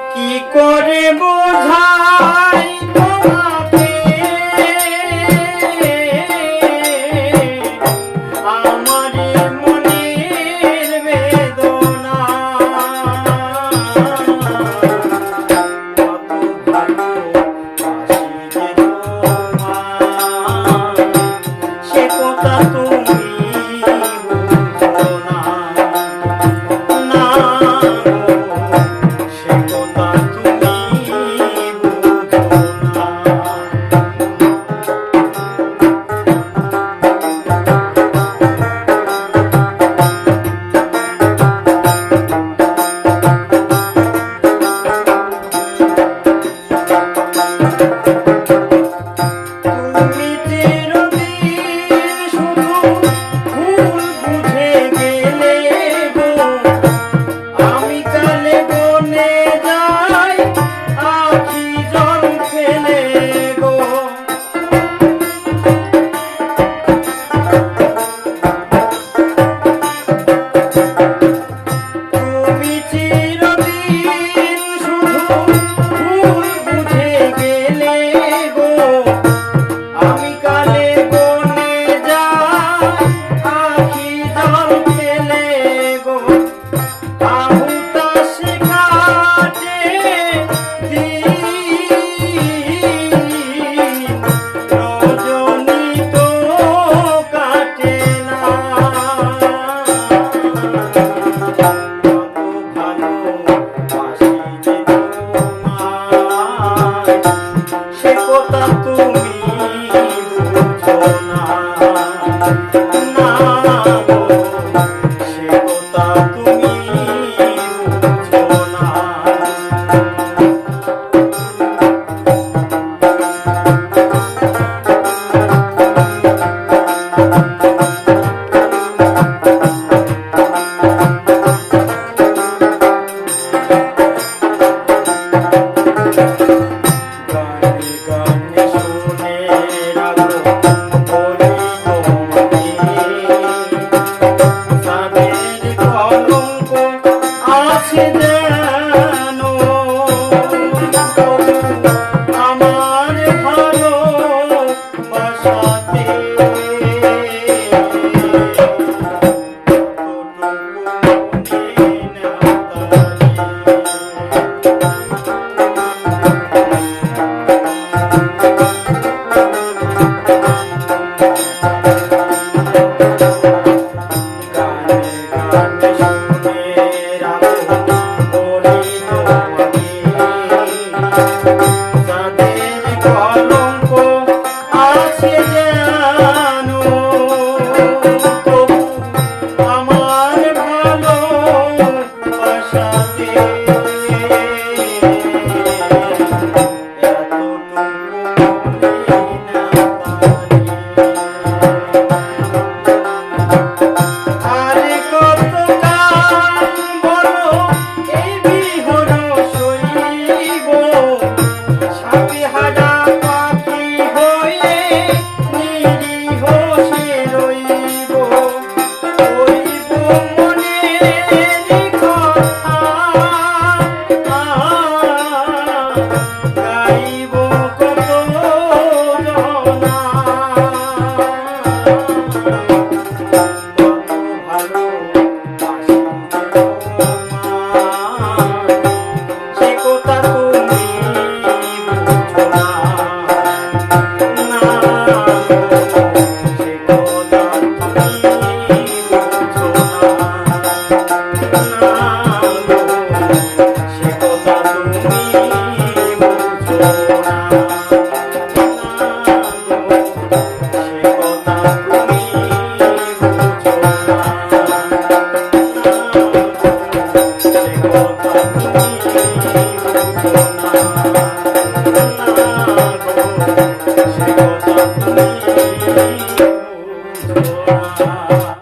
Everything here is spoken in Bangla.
কি করে বোঝাই তোমাকে আমার মনের বেদনা কত ভালোবাসি যে তোমায় সে কথা তুমি বুঝো না না সে কথা তুমি বুঝো না তুমি চিরদিন শুধু ভুল বুঝে গেলে গো আমি কালে বনে যাই আখি জল ফেলে গো তুমি চিরদিন শুধু ভুল বুঝে গেলে গো আমি কালে বনে যাই আখি জল ফেলে গো আহুতাস কাটে দিন রজনী তো কাটে না কত ভালোবাসি যে তোমায় সে কথা তুমি বুঝো না না গো সে কথা তুমি বুঝো না গানে গানে শুনে রাখো বলি তোমাকে তাদের কলঙ্ক আছে যেন আমার ভালোবাসাতে গানে গানে শুনে রাখো বলি তোমাকে তাদের কলঙ্ক আছে যেন তবু আমার ভালোবাসাতে